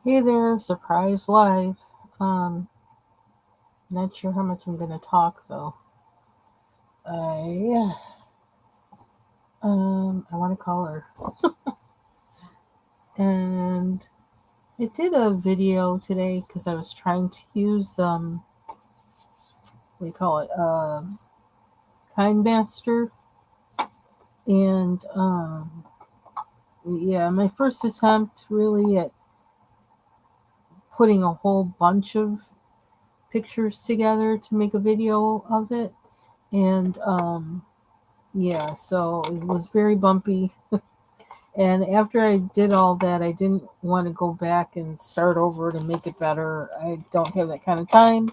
Hey there, surprise live. Um, Not sure how much I'm gonna talk though. I I want to call her, and I did a video today because I was trying to use what do you call it, KindMaster, and yeah, my first attempt really at putting a whole bunch of pictures together to make a video of it, and yeah, so it was very bumpy. And after I did all that, I didn't want to go back and start over to make it better. I don't have that kind of time,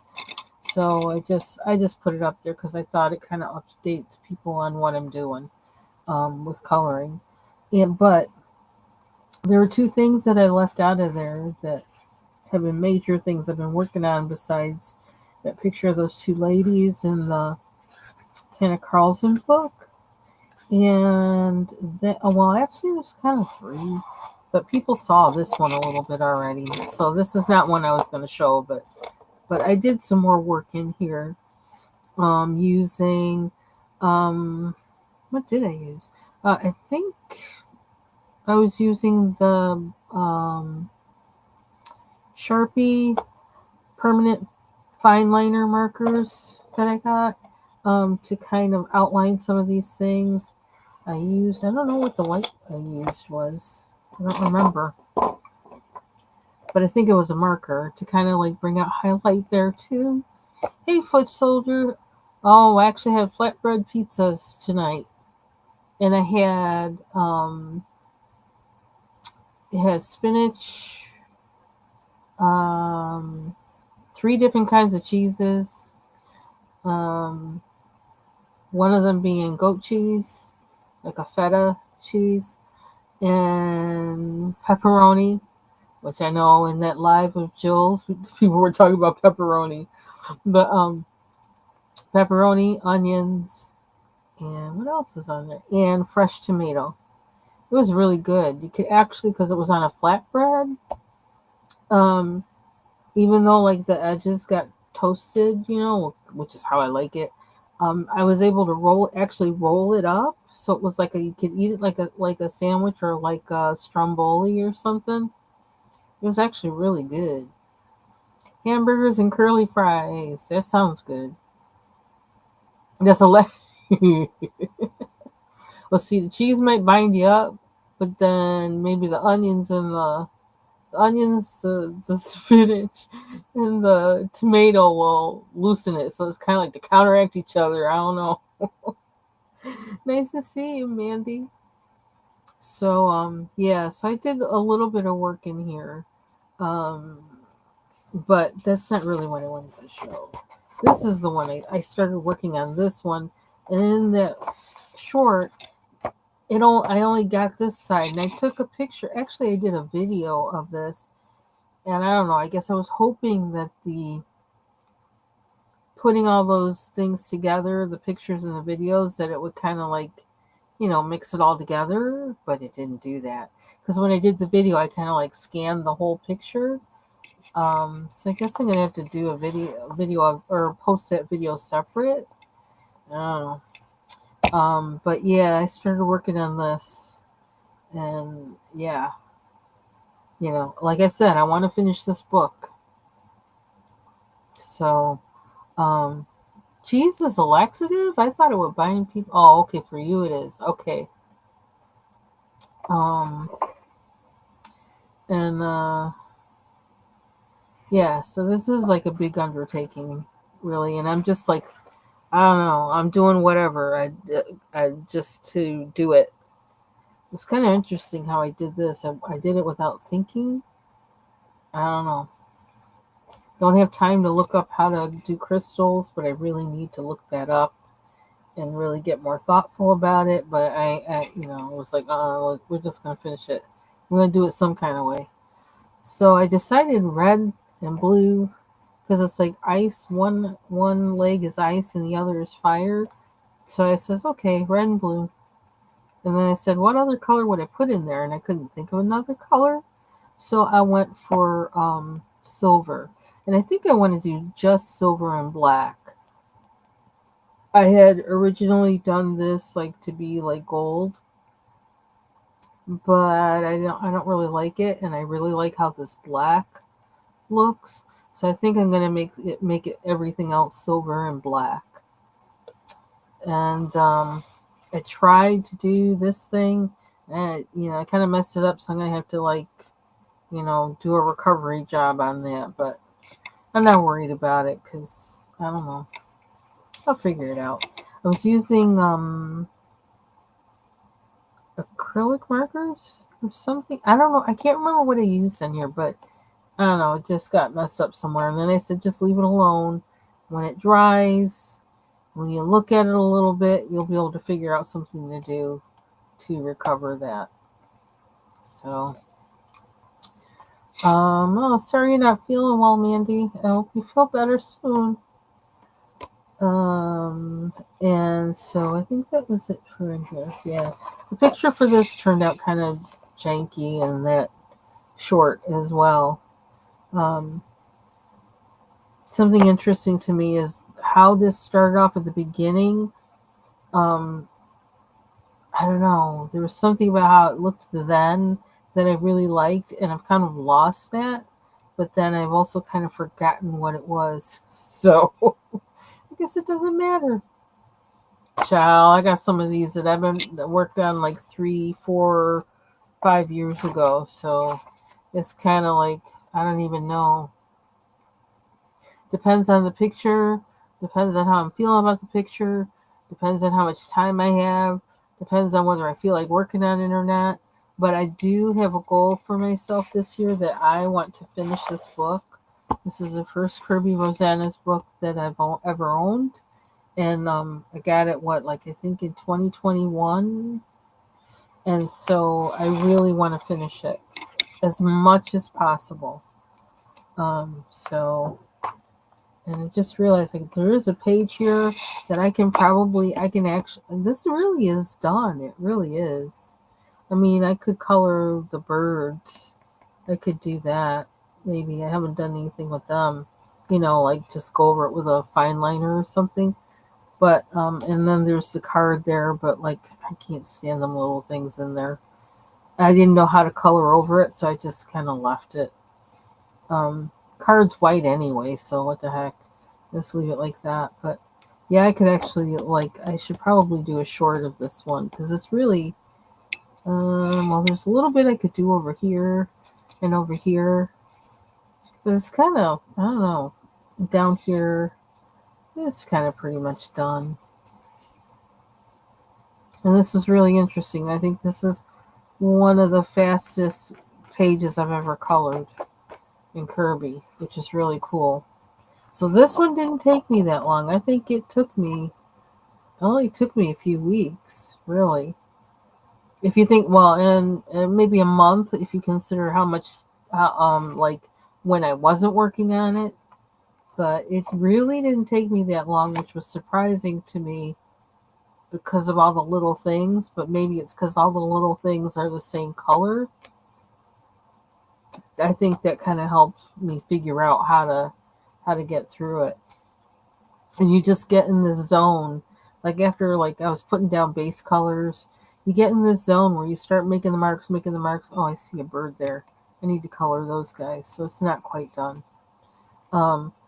so I just put it up there because I thought it kind of updates people on what I'm doing with coloring. And but there were two things that I left out of there that have been major things I've been working on besides that picture of those two ladies in the Hannah Carlson book. And then, well, actually, there's kind of three, but people saw this one a little bit already. So this is not one I was going to show, but I did some more work in here, using, um, what did I use? I think I was using the Sharpie permanent fine liner markers that I got, to kind of outline some of these things. I don't know what the white I used was. I don't remember. But I think it was a marker to kind of like bring out highlight there too. Hey, foot soldier. Oh, I actually had flatbread pizzas tonight. And I had, it had spinach, um, three different kinds of cheeses, um, one of them being goat cheese, like a feta cheese, and pepperoni, which I know in that live of Jill's, people were talking about pepperoni, but pepperoni, onions, and what else was on there? And fresh tomato. It was really good. You could actually, because it was on a flatbread, um, even though like the edges got toasted, which is how I like it. I was able to actually roll it up, so it was like you could eat it like a sandwich or like a stromboli or something. It was actually really good. Hamburgers and curly fries. That sounds good. That's a well, see, the cheese might bind you up, but then maybe the spinach, and the tomato will loosen it. So it's kind of like to counteract each other. I don't know. Nice to see you, Mandy. So yeah, so I did a little bit of work in here, um, but that's not really what I wanted to show. This is the one I started working on. This one, and in that short, I only got this side, and I took a picture. Actually, I did a video of this, and I don't know. I guess I was hoping that the putting all those things together, the pictures and the videos, that it would kind of like, mix it all together, but it didn't do that. Because when I did the video, I kind of like scanned the whole picture. So I guess I'm gonna have to do a video or post that video separate. I don't know. But yeah, I started working on this, and yeah, like I said, I want to finish this book. So, um, cheese is a laxative? I thought it would bind people. Oh, okay, for you it is. Okay. Um, and yeah, so this is like a big undertaking, really, and I'm just like, I don't know, I'm doing whatever I just to do it. It's kind of interesting how I did this. I did it without thinking. I don't know. Don't have time to look up how to do crystals, but I really need to look that up and really get more thoughtful about it. But I was like, we're just gonna finish it. We're gonna do it some kind of way. So I decided red and blue because it's like ice. One leg is ice and the other is fire. So I says, okay, red and blue. And then I said, what other color would I put in there? And I couldn't think of another color. So I went for silver. And I think I want to do just silver and black. I had originally done this like to be like gold, but I don't really like it, and I really like how this black looks. So I think I'm gonna make it everything else silver and black. And I tried to do this thing, and I kind of messed it up. So I'm gonna have to like do a recovery job on that. But I'm not worried about it because I don't know. I'll figure it out. I was using acrylic markers or something. I don't know. I can't remember what I used in here, but I don't know. It just got messed up somewhere. And then I said, just leave it alone. When it dries, when you look at it a little bit, you'll be able to figure out something to do to recover that. So, oh, sorry you're not feeling well, Mandy. I hope you feel better soon. And so I think that was it for in here. Yeah, the picture for this turned out kind of janky and that short as well. Um, Something interesting to me is how this started off at the beginning. Um, I don't know. There was something about how it looked then that I really liked, and I've kind of lost that. But then I've also kind of forgotten what it was. So I guess it doesn't matter. Child, I got some of these that worked on like 3, 4, 5 years ago. So it's kind of like I don't even know. Depends on the picture. Depends on how I'm feeling about the picture. Depends on how much time I have. Depends on whether I feel like working on it or not. But I do have a goal for myself this year that I want to finish this book. This is the first Kirby Rosanna's book that I've ever owned. And I got it, I think in 2021. And so I really want to finish it as much as possible. So and I just realized like there is a page here that I can actually, this really is done. It really is. I mean, I could color the birds. I could do that. Maybe I haven't done anything with them. Like just go over it with a fine liner or something. But and then there's the card there, but like I can't stand them little things in there. I didn't know how to color over it, so I just kind of left it. Card's white anyway, so what the heck? Just leave it like that. But yeah, I could actually I should probably do a short of this one because it's really well, there's a little bit I could do over here and over here, but it's kind of I don't know down here. It's kind of pretty much done. And this is really interesting. I think this is one of the fastest pages I've ever colored in Kirby, which is really cool. So this one didn't take me that long. I think only took me a few weeks, really. If you think, well, and maybe a month if you consider how much, like when I wasn't working on it. But it really didn't take me that long, which was surprising to me because of all the little things. But maybe it's because all the little things are the same color. I think that kind of helped me figure out how to get through it. And you just get in this zone. Like after I was putting down base colors, you get in this zone where you start making the marks, making the marks. Oh, I see a bird there. I need to color those guys. So it's not quite done.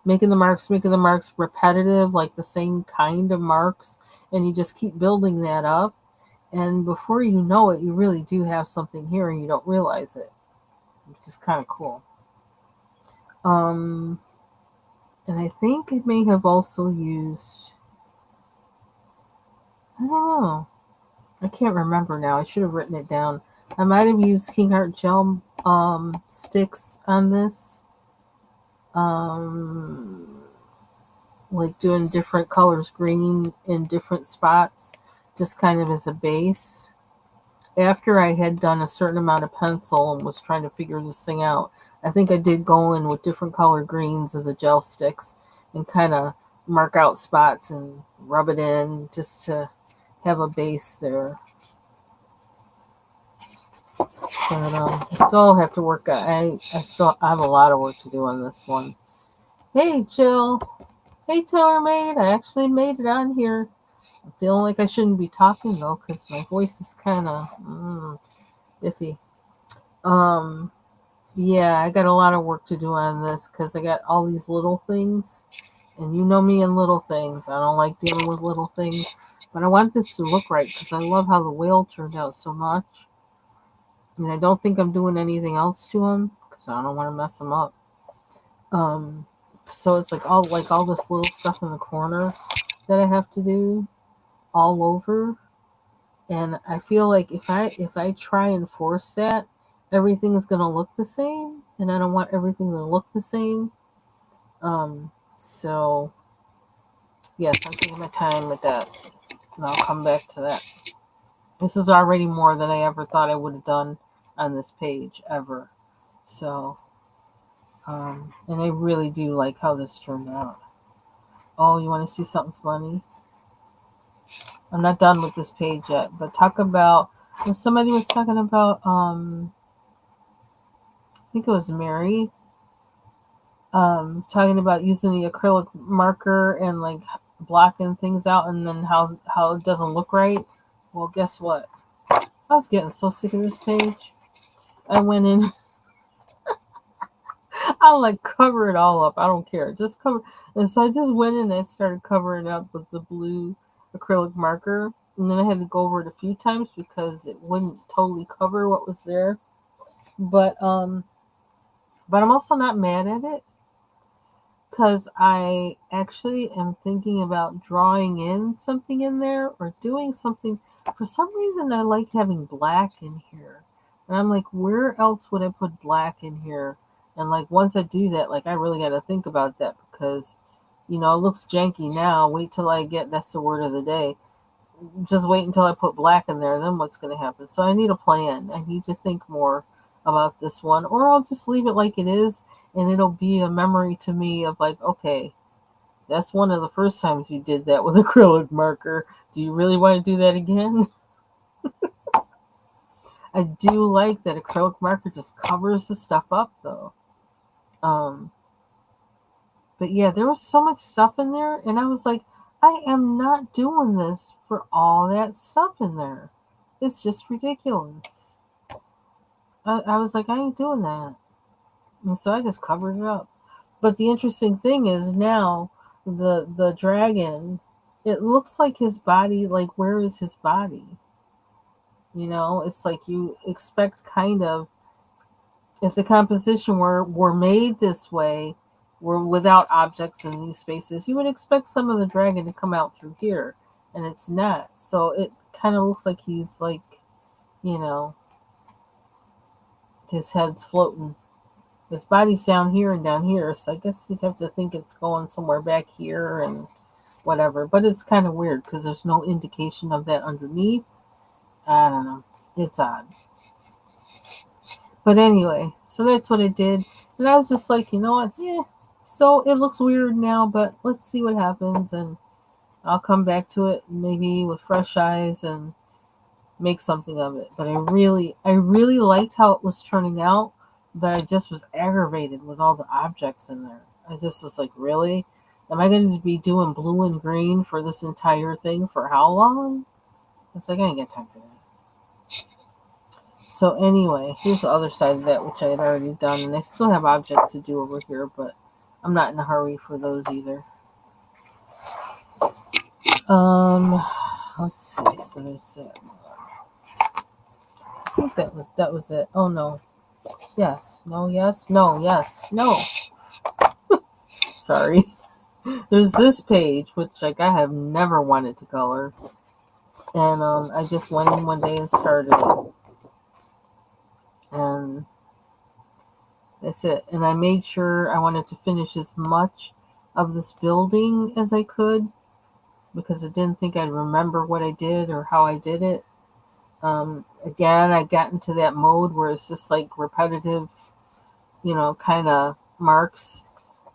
Making the marks repetitive, like the same kind of marks, and you just keep building that up. And before you know it, you really do have something here and you don't realize it, which is kind of cool. Um, and I think I may have also used, I don't know, I can't remember now. I should have written it down. I might have used King Heart gel sticks on this. Like doing different colors, green in different spots, just kind of as a base. After I had done a certain amount of pencil and was trying to figure this thing out, I think I did go in with different color greens of the gel sticks and kind of mark out spots and rub it in just to have a base there. But I still have to work. I have a lot of work to do on this one. Hey, Jill. Hey, Taylor Maid. I actually made it on here. I'm feeling like I shouldn't be talking though, because my voice is kind of iffy. Um, yeah, I got a lot of work to do on this because I got all these little things, and you know me and little things. I don't like dealing with little things, but I want this to look right because I love how the whale turned out so much. And I don't think I'm doing anything else to him because I don't want to mess him up. Um, so it's like all this little stuff in the corner that I have to do all over, and I feel like if I try and force that, everything is gonna look the same, and I don't want everything to look the same. So yes, I'm taking my time with that, and I'll come back to that. This is already more than I ever thought I would have done on this page ever. So, and I really do like how this turned out. Oh, you want to see something funny? I'm not done with this page yet, but talk about when somebody was talking about I think it was Mary, talking about using the acrylic marker and like blocking things out, and then how it doesn't look right. Well, guess what? I was getting so sick of this page. I went in. I like cover it all up. I don't care. Just cover. And so I just went in and started covering it up with the blue acrylic marker. And then I had to go over it a few times because it wouldn't totally cover what was there. But I'm also not mad at it because I actually am thinking about drawing in something in there or doing something. For some reason, I like having black in here. And I'm like, where else would I put black in here? And like, once I do that, like, I really got to think about that because, it looks janky now. Wait till I get, that's the word of the day. Just wait until I put black in there. Then what's going to happen? So I need a plan. I need to think more about this one, or I'll just leave it like it is, and it'll be a memory to me of like, okay, that's one of the first times you did that with acrylic marker. Do you really want to do that again? I do like that acrylic marker just covers the stuff up though. Um, but yeah, there was so much stuff in there, and I was like, I am not doing this for all that stuff in there. It's just ridiculous. I was like, I ain't doing that. And so I just covered it up. But the interesting thing is now the dragon, it looks like his body, like where is his body? It's like you expect kind of, if the composition were made this way, were without objects in these spaces, you would expect some of the dragon to come out through here. And it's not. So it kind of looks like he's like, you know, his head's floating. His body's down here and down here, so I guess you'd have to think it's going somewhere back here and whatever. But it's kind of weird because there's no indication of that underneath. I don't know. It's odd. But anyway, so that's what I did. And I was just like, you know what? Yeah, so it looks weird now, but let's see what happens. And I'll come back to it maybe with fresh eyes and make something of it. But I really liked how it was turning out, but I just was aggravated with all the objects in there. I just was like, really? Am I going to be doing blue and green for this entire thing for how long? It's like, I ain't got time for that. So anyway, here's the other side of that, which I had already done, and I still have objects to do over here, but I'm not in a hurry for those either. Let's see. So there's that. I think that was it. Oh no. Yes. No. Yes. No. Yes. No. Sorry. There's this page, which like I have never wanted to color, and I just went in one day and started it, and that's it. And I made sure I wanted to finish as much of this building as I could because I didn't think I'd remember what I did or how I did it. Again, I got into that mode where it's just like repetitive, kind of marks,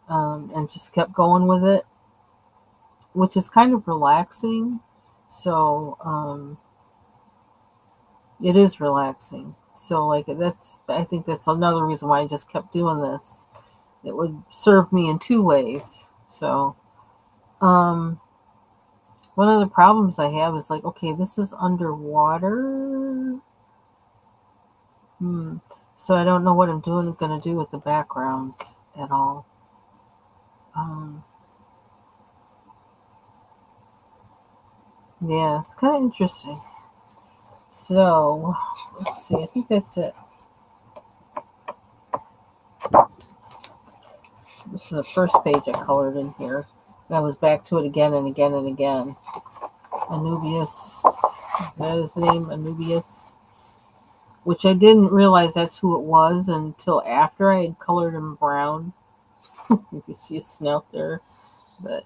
and just kept going with it, which is kind of relaxing. So it is relaxing. So like I think that's another reason why I just kept doing this. It would serve me in two ways. So um one of the problems I have is like, okay, this is underwater. Hmm. So I don't know what I'm gonna do with the background at all. Um yeah, it's kind of interesting. So let's see, I think that's it. This is the first page I colored in here. And I was back to it again and again and again. Anubius. That is the name, Anubius. Which I didn't realize that's who it was until after I had colored him brown. You can see a snout there. But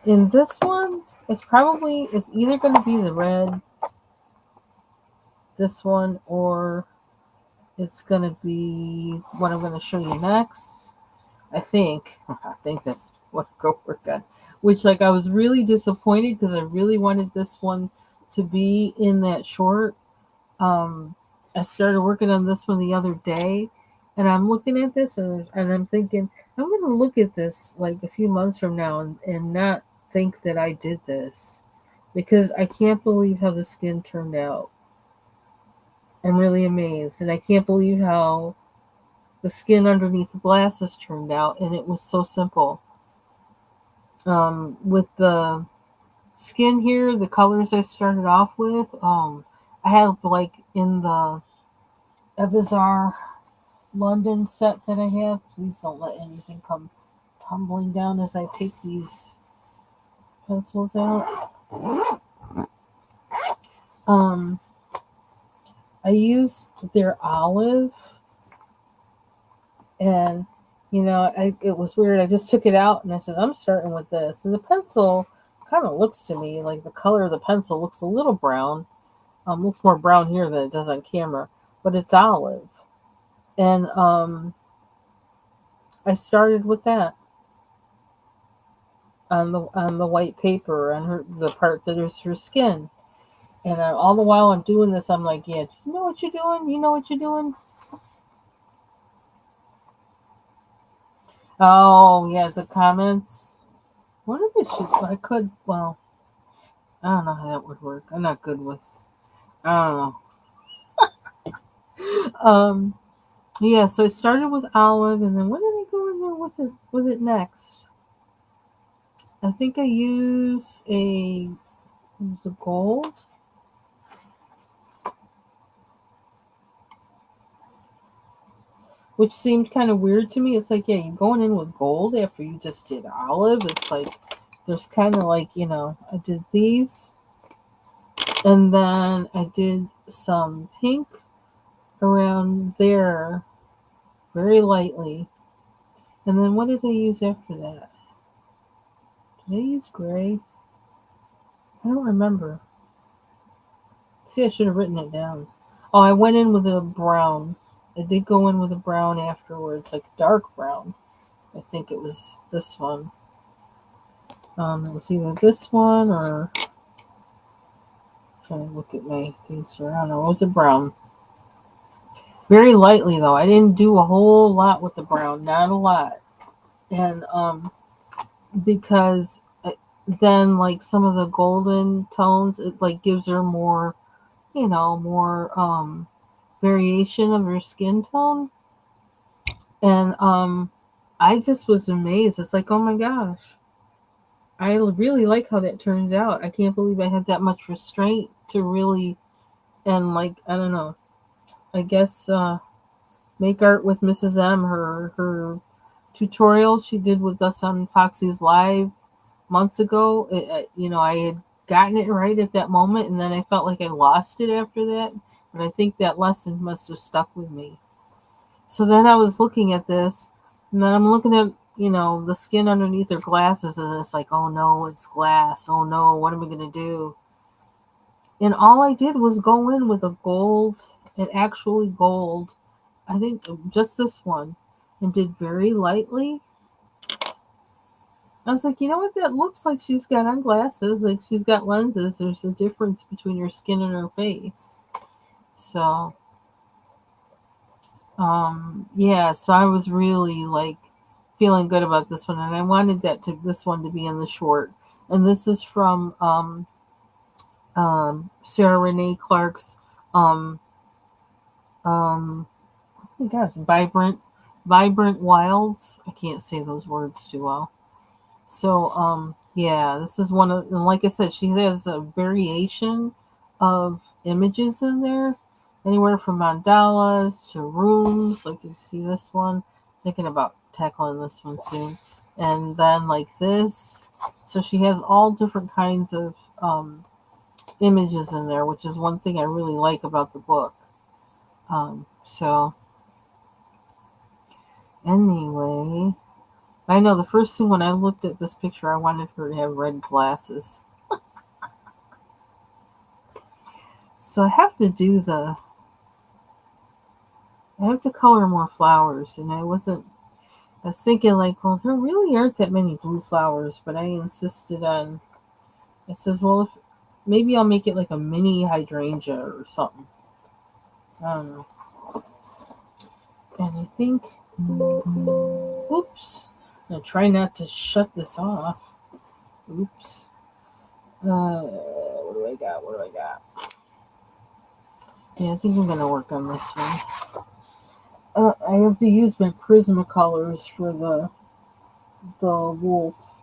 in this one, it's either gonna be the red, this one, or it's gonna be what I'm gonna show you next. I think that's what go work on. Which like I was really disappointed because I really wanted this one to be in that short. I started working on this one the other day, and I'm looking at this and I'm thinking I'm gonna look at this like a few months from now and not think that I did this because I can't believe how the skin turned out. I'm really amazed, and I can't believe how the skin underneath the glasses turned out, and it was so simple. With the skin here, the colors I started off with, I have like in the Evazar London set that I have. Please don't let anything come tumbling down as I take these pencils out. Um, I used their olive, and it was weird. I just took it out and I says, I'm starting with this. And the pencil kind of looks to me like the color of the pencil looks a little brown. Looks more brown here than it does on camera, but it's olive. And I started with that on the white paper on the part that is her skin. And all the while I'm doing this, I'm like, yeah, do you know what you're doing? You know what you're doing? Oh, yeah, the comments. What if it should? I could, well, I don't know how that would work. I'm not good with, I don't know. Yeah, so I started with olive, and then what did I go in there with it next? I think I use a gold. Which seemed kind of weird to me. It's like, yeah, you're going in with gold after you just did olive. It's like, there's kind of like, I did these, and then I did some pink around there very lightly. And then what did I use after that? Did I use gray? I don't remember. See, I should have written it down. Oh, I went in with a brown. I did go in with a brown afterwards, like dark brown. I think it was this one. It was either this one or I'm trying to look at my things here. I don't know. It was a brown. Very lightly though. I didn't do a whole lot with the brown, not a lot. And because then like some of the golden tones, it like gives her more, more variation of her skin tone. And I just was amazed. It's like, oh my gosh. I really like how that turns out. I can't believe I had that much restraint to really, and like, I don't know. I guess Make Art with Mrs. M, her tutorial she did with us on Foxy's Live months ago. I had gotten it right at that moment, and then I felt like I lost it after that. But I think that lesson must have stuck with me. So then I was looking at this, and then I'm looking at the skin underneath her glasses, and it's like, oh no, it's glass. Oh no, what am I gonna do? And all I did was go in with a gold, and actually gold. I think just this one, and did very lightly. I was like, you know what? That looks like she's got on glasses. Like she's got lenses. There's a difference between her skin and her face. So, yeah. So I was really like feeling good about this one, and I wanted this one to be in the short. And this is from Sarah Renae Clark's um, oh my gosh, vibrant wilds. I can't say those words too well. So, yeah, this is one of, and like I said, she has a variation of images in there, anywhere from mandalas to rooms. Like you see this one, thinking about tackling this one soon, and then like this. So she has all different kinds of images in there, which is one thing I really like about the book. So anyway, I know the first thing when I looked at this picture, I wanted her to have red glasses. So I have to color more flowers, and I was thinking like, well, there really aren't that many blue flowers, but I insisted on, I says, well, if maybe I'll make it like a mini hydrangea or something. I don't know. And I think, oops, I'm gonna try not to shut this off. Oops. What do I got? What do I got? Yeah, I think I'm gonna work on this one. I have to use my Prismacolors for the wolf,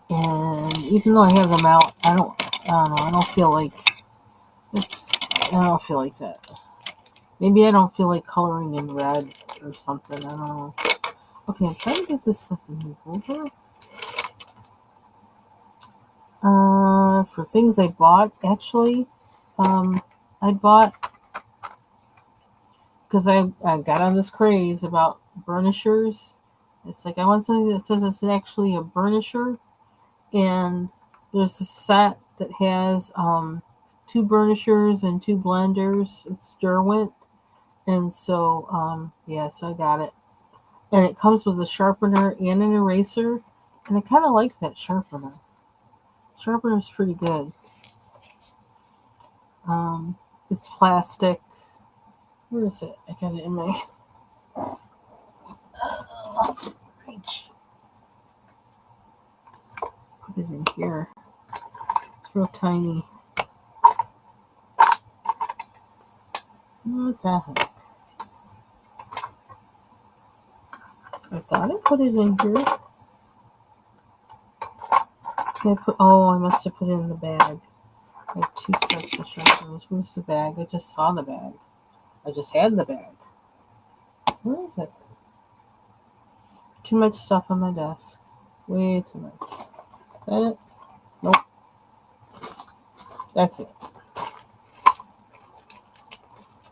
and even though I have them out, I don't know. I don't feel like it's. I don't feel like that. Maybe I don't feel like coloring in red or something. I don't know. Okay, I'm trying to get this stuff in over. For things I bought, actually, I bought because I got on this craze about burnishers. It's like I want something that says it's actually a burnisher, and there's a set that has two burnishers and two blenders. It's Derwent, and so yeah, so I got it, and it comes with a sharpener and an eraser, and I kind of like that sharpener. Sharpener's pretty good. It's plastic. Where is it? I got it in my reach. Put it in here. It's real tiny. What the heck? I thought I put it in here. I must have put it in the bag. I have two sets of sharpeners. Where's the bag? I just saw the bag. I just had the bag. Where is it? Too much stuff on my desk. Way too much. Is that it? Nope. That's it.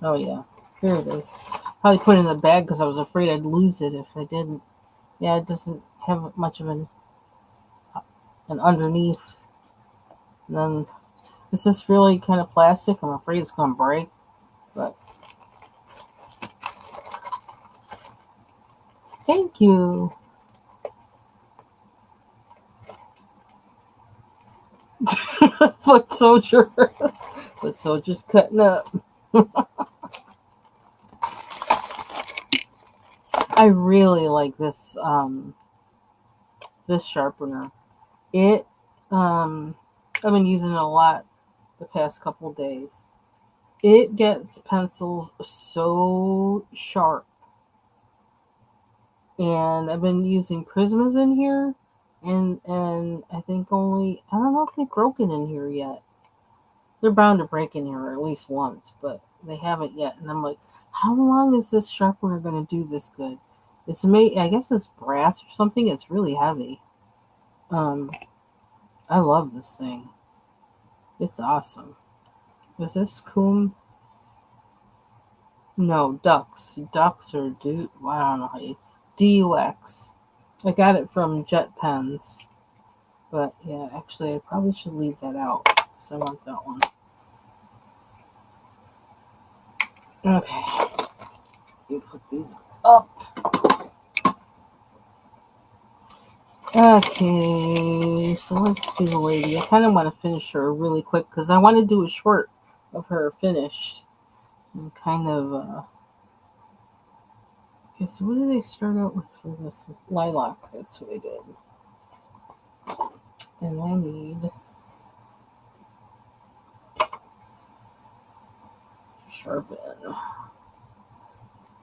Oh yeah. Here it is. Probably put it in the bag because I was afraid I'd lose it if I didn't. Yeah, it doesn't have much of an underneath. And then this is really kind of plastic. I'm afraid it's going to break. But thank you. Foot soldier. Foot soldier's cutting up. I really like this this sharpener. It I've been using it a lot the past couple of days. It gets pencils so sharp. And I've been using Prismas in here, and I think I don't know if they've broken in here yet. They're bound to break in here at least once, but they haven't yet. And I'm like, how long is this sharpener going to do this good? It's made, I guess it's brass or something. It's really heavy. I love this thing. It's awesome. Is this cool? No, ducks. Ducks or I don't know how you. DUX. I got it from Jet Pens. But yeah, actually, I probably should leave that out because I want that one. Okay. You put these up. Okay, so let's do the lady. I kind of want to finish her really quick because I want to do a short of her finished. And kind of, okay, so what did I start out with for this? Lilac, that's what I did. And I need sharpen.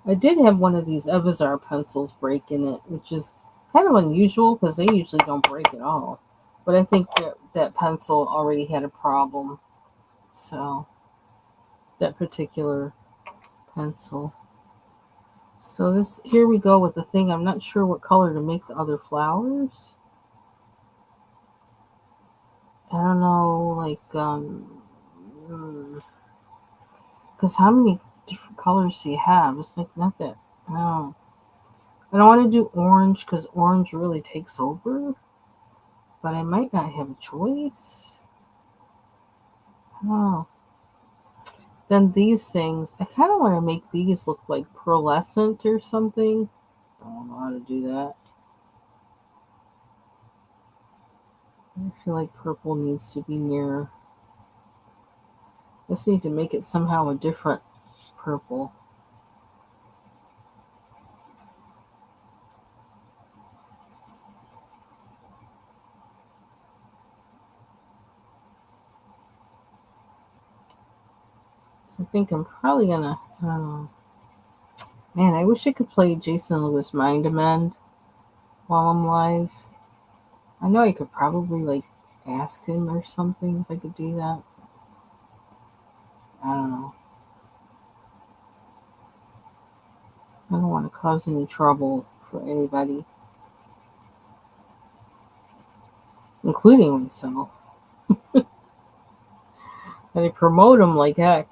I did have one of these Evazar pencils break in it, which is kind of unusual because they usually don't break at all. But I think that pencil already had a problem. So, that particular pencil. So this, here we go with the thing. I'm not sure what color to make the other flowers. I don't know, like, because how many different colors do you have? It's like not that, no. I don't want to do orange because orange really takes over, but I might not have a choice. Oh. Then these things, I kind of want to make these look like pearlescent or something. I don't know how to do that. I feel like purple needs to be near. I just need to make it somehow a different purple. So I think I'm probably gonna, man, I wish I could play Jason Lewis Mind Amend while I'm live. I know I could probably like ask him or something if I could do that. I don't know. I don't want to cause any trouble for anybody, including myself. And I promote him like heck.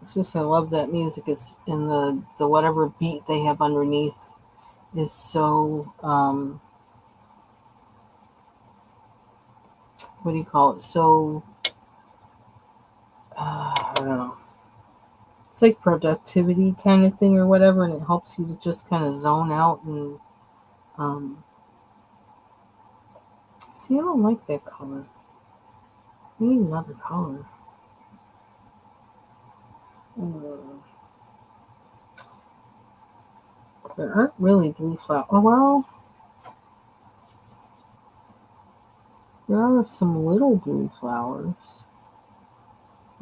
It's just I love that music. It's in the whatever beat they have underneath is so what do you call it? So I don't know. It's like productivity kind of thing or whatever, and it helps you to just kind of zone out and um. See, I don't like that color. We need another color. Mm. There aren't really blue flowers. Oh well, there are some little blue flowers.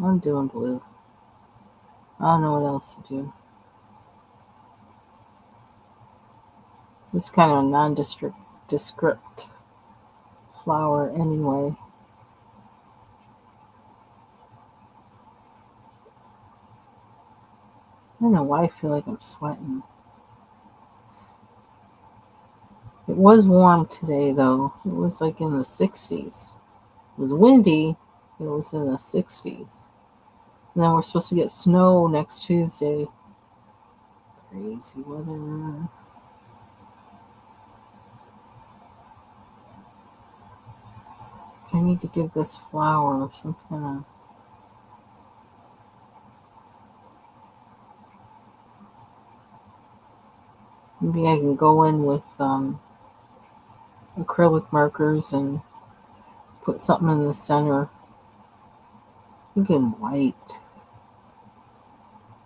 I'm doing blue. I don't know what else to do. This is kind of a nondescript flower anyway. I don't know why I feel like I'm sweating. It was warm today though. It was like in the 60s. It was windy. It was in the 60s. And then we're supposed to get snow next Tuesday. Crazy weather. I need to give this flower some kind of. Maybe I can go in with acrylic markers and put something in the center. I'm thinking white.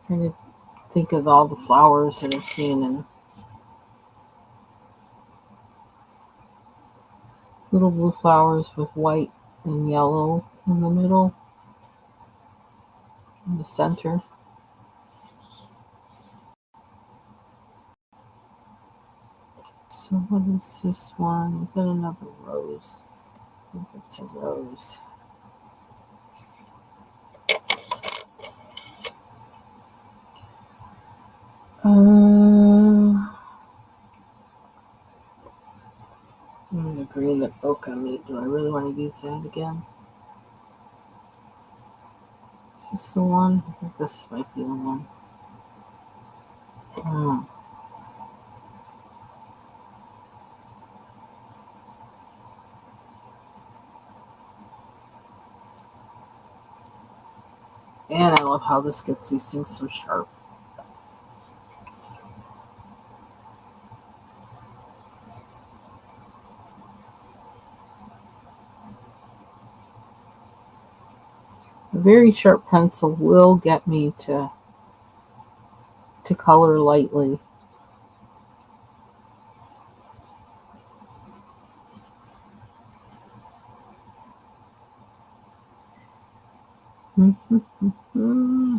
Trying to think of all the flowers that I've seen and little blue flowers with white and yellow in the middle, in the center. So what is this one? Is that another rose? I think it's a rose. The green that broke on me. Do I really want to use that again? Is this the one? I think this might be the one. Hmm. And I love how this gets these things so sharp. A very sharp pencil will get me to color lightly. Mm-hmm.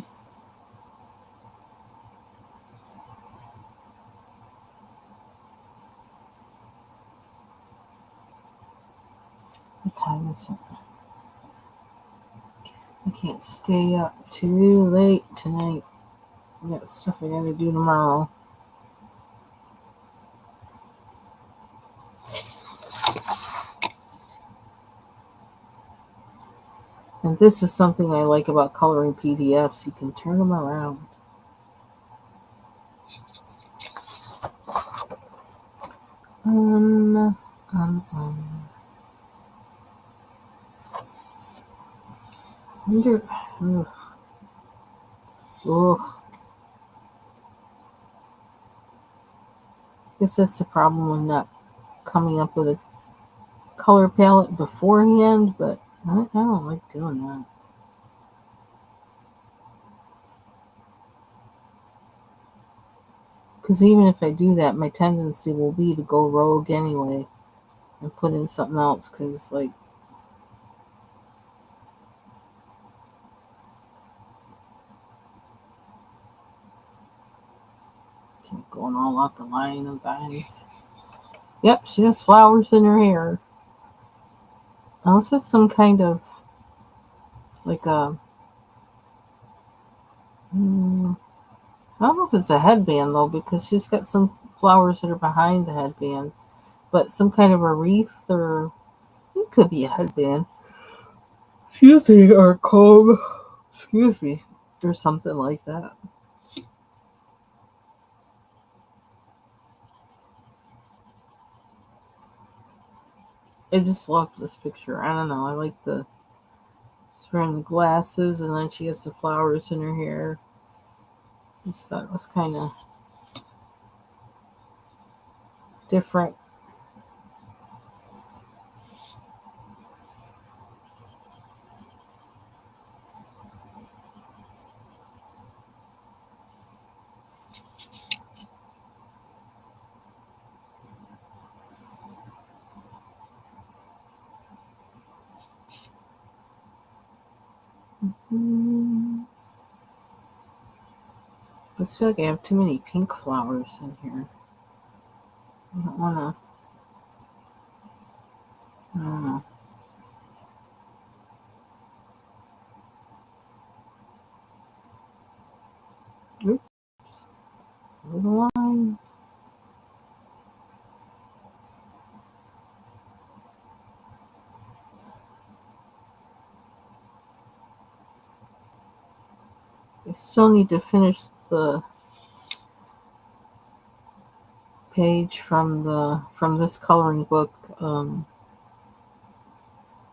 What time is it? I can't stay up too late tonight. I got stuff I gotta do tomorrow. And this is something I like about coloring PDFs. You can turn them around. Um, wonder, ugh. Guess that's the problem with not coming up with a color palette beforehand, but I don't like doing that. Because even if I do that, my tendency will be to go rogue anyway and put in something else. Because, like, keep going all out the line of guys. Yep, she has flowers in her hair. Unless it's some kind of, like a, I don't know if it's a headband though, because she's got some flowers that are behind the headband. But some kind of a wreath, or it could be a headband. Excuse me, or comb. Excuse me, or something like that. I just love this picture. I don't know. I like she's wearing the glasses, and then she has the flowers in her hair. I just thought it was kind of different. Mm. I just feel like I have too many pink flowers in here. I don't want to. I don't know. Oops, little line. I still need to finish the page from this coloring book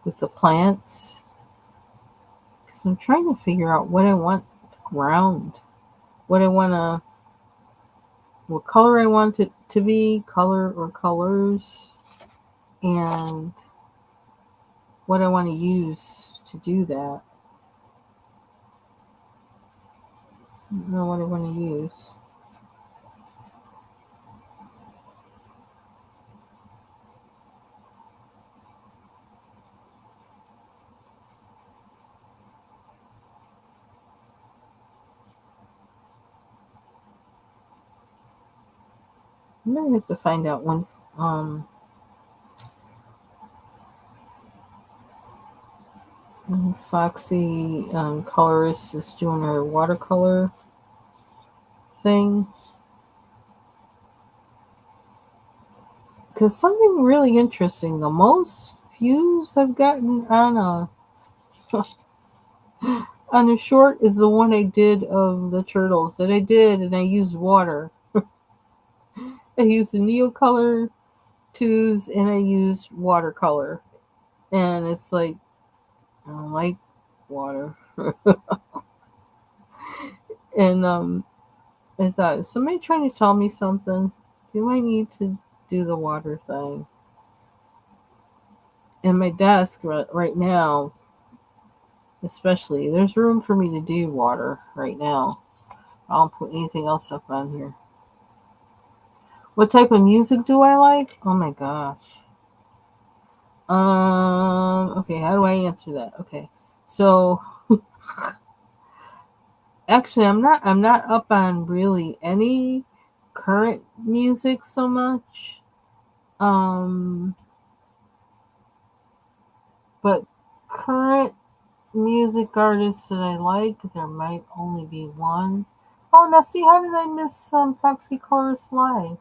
with the plants, because I'm trying to figure out what I want the ground, what I want to, what color I want it to be, color or colors, and what I want to use to do that. I don't know what I want to use. I'm gonna have to find out when Foxy colorist is doing her watercolor thing. Because something really interesting, the most views I've gotten on a short is the one I did of the turtles that I did, and I used water. I used the Neocolor tubes and I used watercolor, and it's like I don't like water. And I thought, is somebody trying to tell me something? Do I need to do the water thing? And my desk right now Especially, there's room for me to do water right now. I don't put anything else up on here. What type of music do I like? Oh my gosh. Okay, how do I answer that? Okay. So actually I'm not up on really any current music so much. Um but current music artists that I like, there might only be one. Oh, now see, how did I miss Foxy Chorus Live?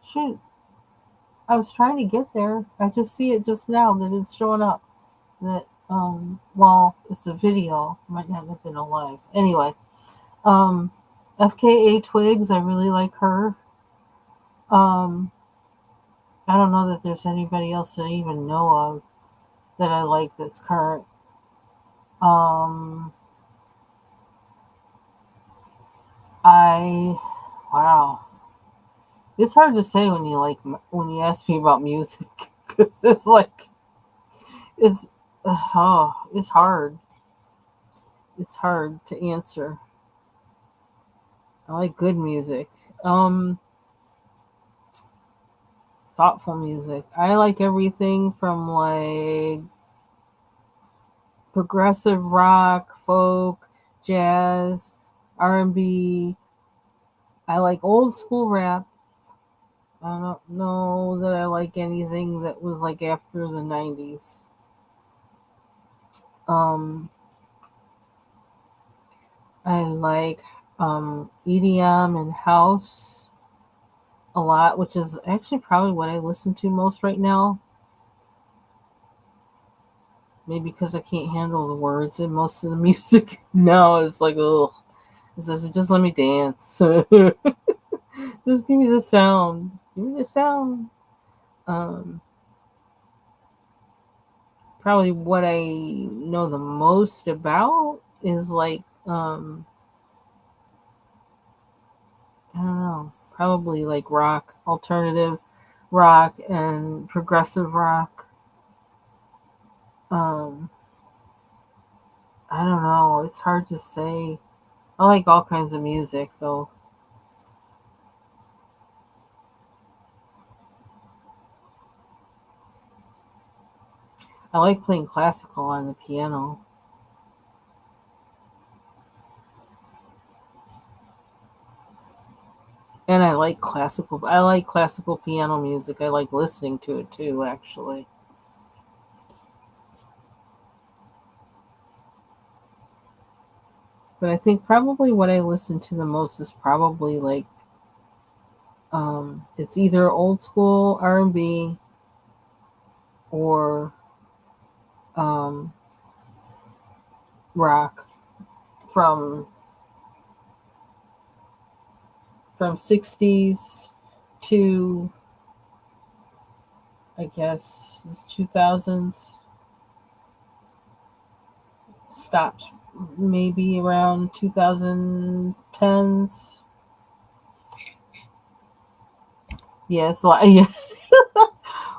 Shoot, I was trying to get there. I just see it just now that it's showing up. That well, it's a video. Might not have been a live. Anyway, um, FKA Twigs. I really like her. Um, I don't know that there's anybody else that I even know of that I like that's current. Um, I wow. It's hard to say when when you ask me about music because it's like it's it's hard. It's hard to answer. I like good music. Um, Thoughtful music. I like everything from like progressive rock, folk, jazz, R&B. I like old school rap. I don't know that I like anything that was like after the 90s. Um, I like EDM and house a lot, which is actually probably what I listen to most right now. Maybe because I can't handle the words and most of the music now is like, ugh. It says, just let me dance. Just give me the sound. Give me the sound. Um, Probably what I know the most about is like, I don't know, probably like rock, alternative rock, and progressive rock. Um, I don't know. It's hard to say. I like all kinds of music though. I like playing classical on the piano. And I like classical piano music. I like listening to it too, actually. But I think probably what I listen to the most is probably like it's either old school R&B or um, rock from 60s to I guess 2000s. Stops maybe around 2010s. Yes, yeah.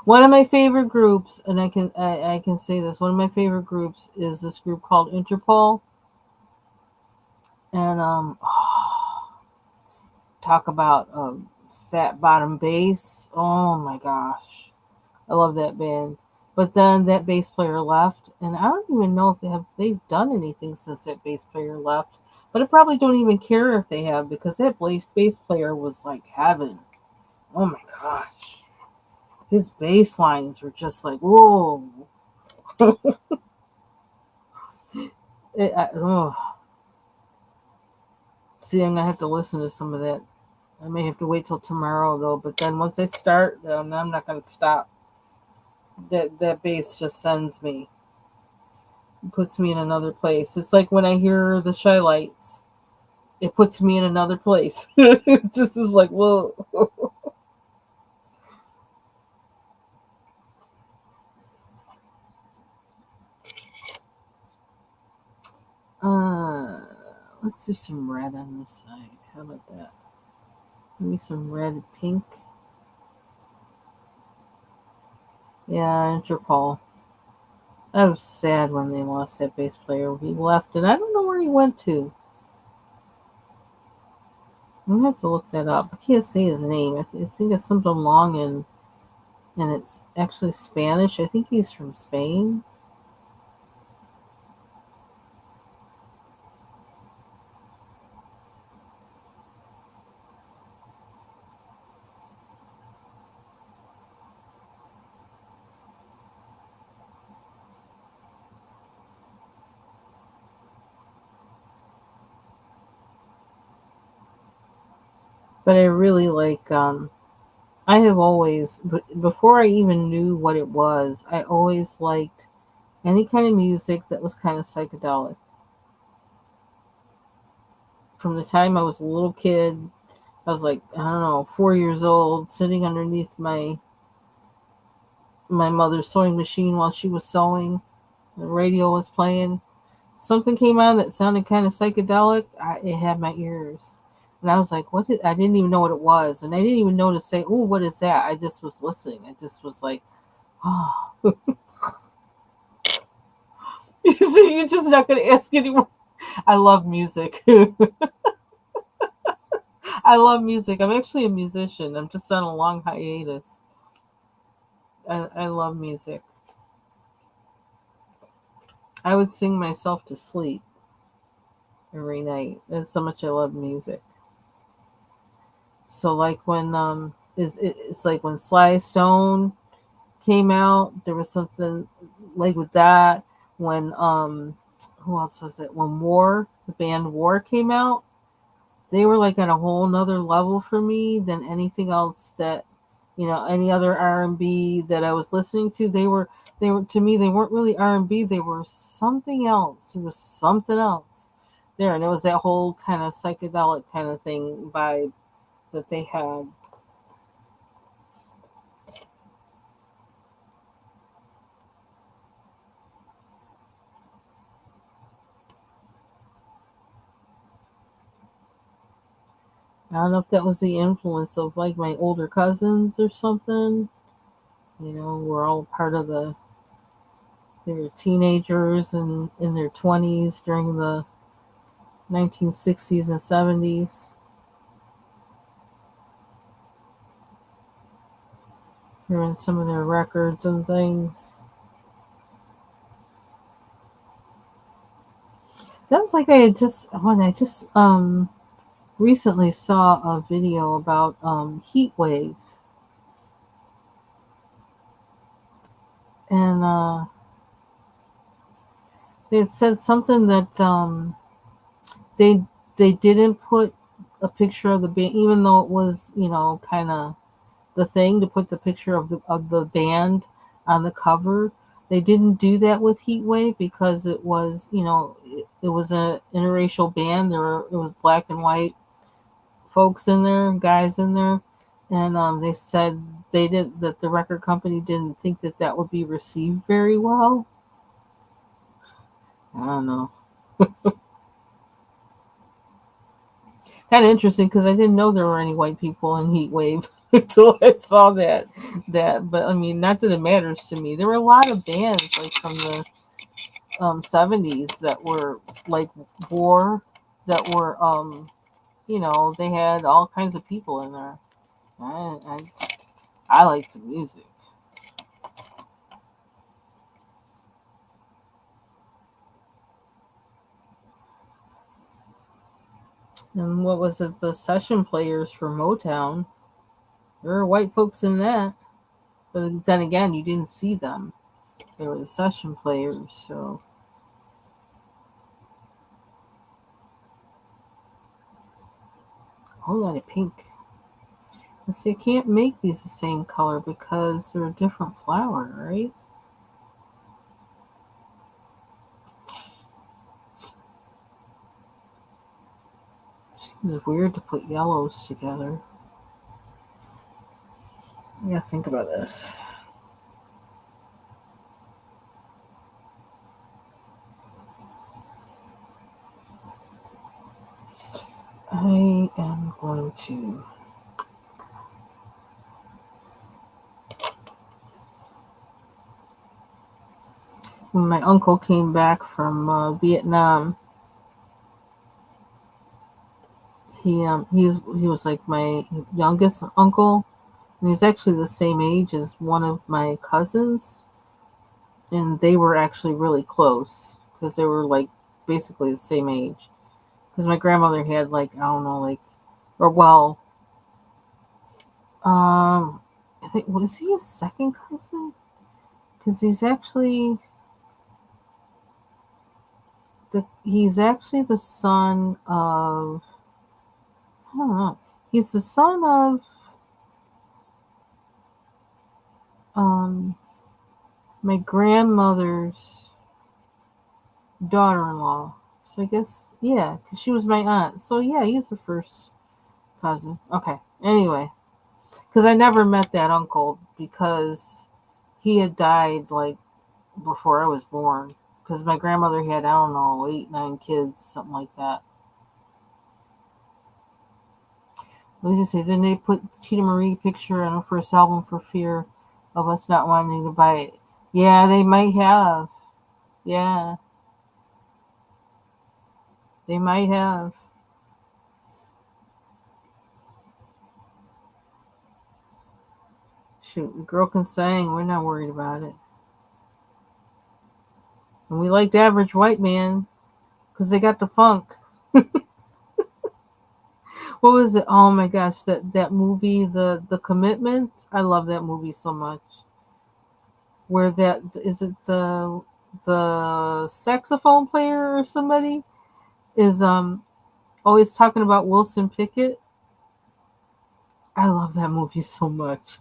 One of my favorite groups, and I can say this. One of my favorite groups is this group called Interpol, and talk about fat bottom bass. Oh my gosh, I love that band. But then that bass player left, and I don't even know if they've done anything since that bass player left. But I probably don't even care if they have because that bass player was like heaven. Oh my gosh, his bass lines were just like whoa. Oh, see, I'm gonna have to listen to some of that. I may have to wait till tomorrow though. But then once I start, I'm not gonna stop. That bass just sends me, puts me in another place. It's like when I hear the Shy Lights, it puts me in another place. It just is like whoa. Uh, let's do some red on this side. How about that? Maybe some red, pink. Yeah, Interpol. I was sad when they lost that bass player. He left, and I don't know where he went to. I'm gonna have to look that up. I can't say his name. I think it's something long and it's actually Spanish. I think he's from Spain. But I really like. I have always, before I even knew what it was, I always liked any kind of music that was kind of psychedelic. From the time I was a little kid, I was like, I don't know, 4 years old, sitting underneath my mother's sewing machine while she was sewing. The radio was playing. Something came on that sounded kind of psychedelic. It had my ears. And I was like, I didn't even know what it was. And I didn't even know to say, oh, what is that? I just was listening. I just was like, oh. You see, you're just not going to ask anyone. I love music. I love music. I'm actually a musician. I'm just on a long hiatus. I love music. I would sing myself to sleep every night. That's so much I love music. So like when it's like when Sly Stone came out, there was something like with that. When who else was it? When the band War came out, they were like on a whole nother level for me than anything else that any other R&B that I was listening to. They were to me, they weren't really R&B. They were something else. It was something else there, and it was that whole kind of psychedelic kind of thing vibe that they had. I don't know if that was the influence of like my older cousins or something. We're all part of they were teenagers and in their 20s during the 1960s and 70s. Hearing some of their records and things. That was like I just recently saw a video about heat wave, and they had said something that they they didn't put a picture of the band, even though it was kind of the thing to put the picture of the band on the cover. They didn't do that with Heatwave because it was a interracial band. It was black and white folks in there, guys in there, and they said they did that the record company didn't think that that would be received very well. I don't know. Kind of interesting because I didn't know there were any white people in Heatwave until I saw but I mean, not that it matters to me. There were a lot of bands like from the 70s that were like War, that were they had all kinds of people in there. I like the music. And what was it? The session players for Motown. There were white folks in that, but then again, you didn't see them. They were the session players, so a whole lot of pink. Let's see, I can't make these the same color because they're a different flower, right? Seems weird to put yellows together. I gotta think about this. I am going to. when my uncle came back from Vietnam, he was like my youngest uncle, and he's actually the same age as one of my cousins, and they were actually really close because they were like basically the same age. Because my grandmother had like, I don't know, like, or well, I think, was he a second cousin? Because he's actually the son of, I don't know, he's the son of um my grandmother's daughter-in-law. So I guess, yeah, because she was my aunt. So yeah, he's the first cousin. Okay. Anyway, because I never met that uncle because he had died like before I was born. Because my grandmother had, I don't know, 8, 9 kids, something like that. Let me just say, then they put Tina Marie picture on her first album for fear of us not wanting to buy it. Yeah, they might have. Yeah, they might have. Shoot, the girl can sing. We're not worried about it. And we like the average white man because they got the funk. What was it? Oh my gosh, that movie, the Commitment. I love that movie so much. Where that is it the saxophone player or somebody is always talking about Wilson Pickett. I love that movie so much.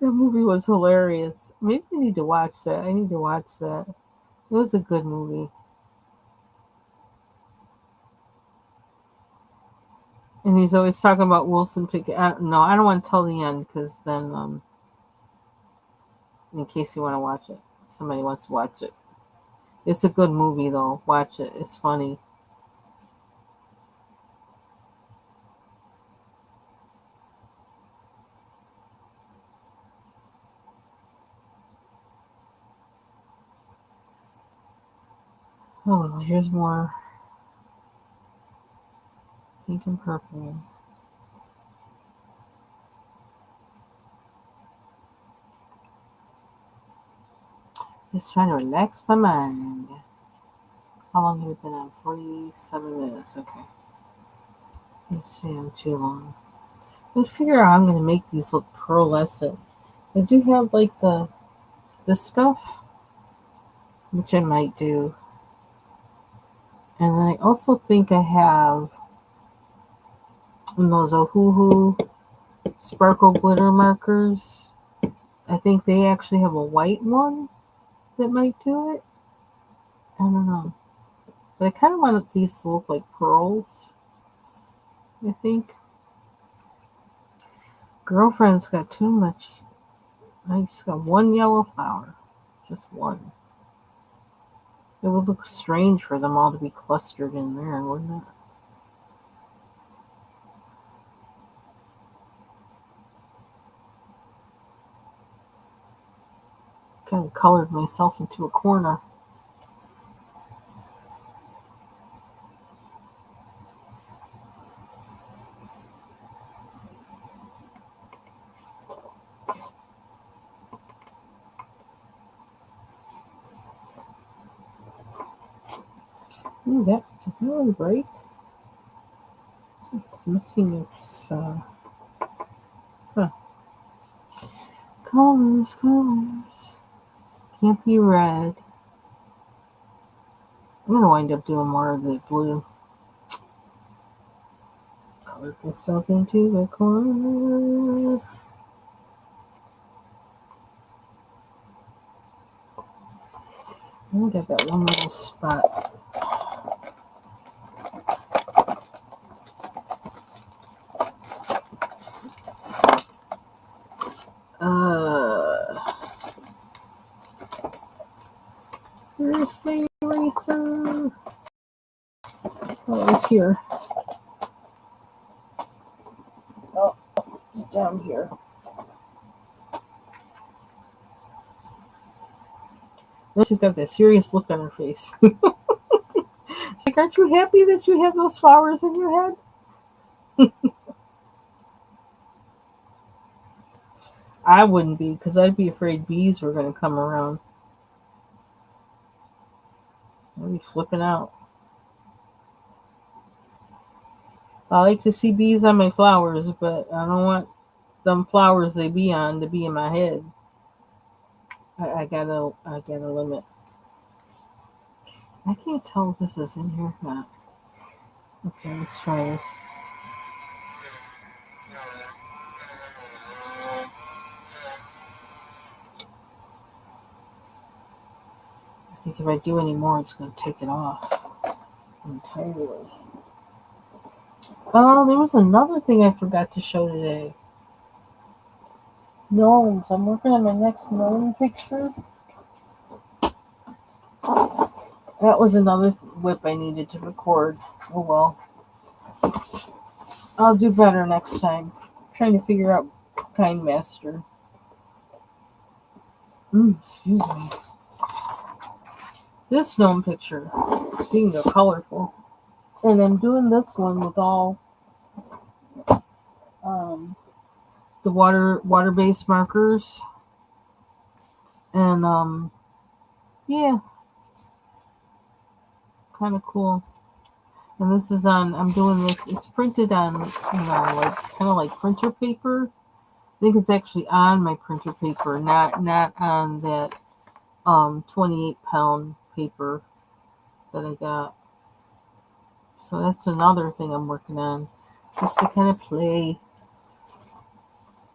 That movie was hilarious. Maybe I need to watch that. I need to watch that. It was a good movie. And he's always talking about Wilson Pickett. No, I don't want to tell the end because then, in case you want to watch it, somebody wants to watch it. It's a good movie though. Watch it. It's funny. Oh, here's more pink and purple. Just trying to relax my mind. How long have we been on? 47 minutes. Okay. Let's see, I'm too long. Let's figure out how I'm going to make these look pearlescent. I do have like the stuff, which I might do. And then I also think I have those Ohuhu sparkle glitter markers. I think they actually have a white one that might do it. I don't know. But I kind of want these to look like pearls, I think. Girlfriend's got too much. I just got one yellow flower. Just one. It would look strange for them all to be clustered in there, wouldn't it? Kind of colored myself into a corner. Ooh, did that one break? It's missing its, huh. Colors, colors. Can't be red. I'm gonna wind up doing more of the blue. Colored myself into a corner. I got that one little spot. Where's my eraser? Oh, it's here. Oh, it's down here. And she's got that serious look on her face. It's like, aren't you happy that you have those flowers in your head? I wouldn't be, because I'd be afraid bees were going to come around. I'd be flipping out. I like to see bees on my flowers, but I don't want them flowers they be on to be in my head. I gotta limit. I can't tell if this is in here or not. Okay, let's try this. I think if I do any more, it's going to take it off entirely. Oh, there was another thing I forgot to show today. Gnomes. I'm working on my next gnome picture. That was another whip I needed to record. Oh well. I'll do better next time. I'm trying to figure out Kind Master. Excuse me. This gnome picture, speaking of colorful, and I'm doing this one with all the water-based markers, and yeah, kind of cool. And this is on. I'm doing this. It's printed on, like kind of like printer paper. I think it's actually on my printer paper, not on that 28-pound paper that I got. So that's another thing I'm working on, just to kind of play.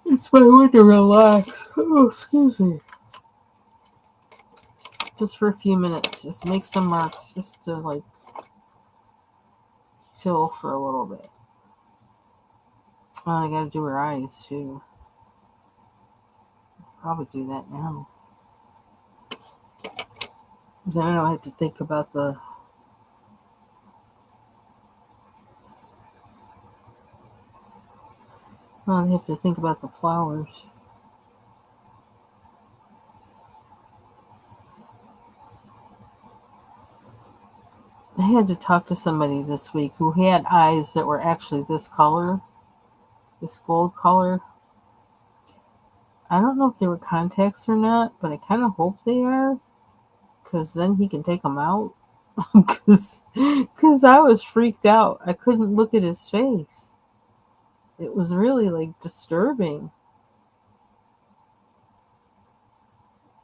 It's my way to relax. Oh, excuse me. Just for a few minutes, just make some marks, just to like chill for a little bit. Oh, I gotta do her eyes too. Probably do that now. Then I don't have to think about the. I have to think about the flowers. I had to talk to somebody this week who had eyes that were actually this color, this gold color. I don't know if they were contacts or not, but I kind of hope they are, because then he can take them out. Because I was freaked out. I couldn't look at his face. It was really like disturbing.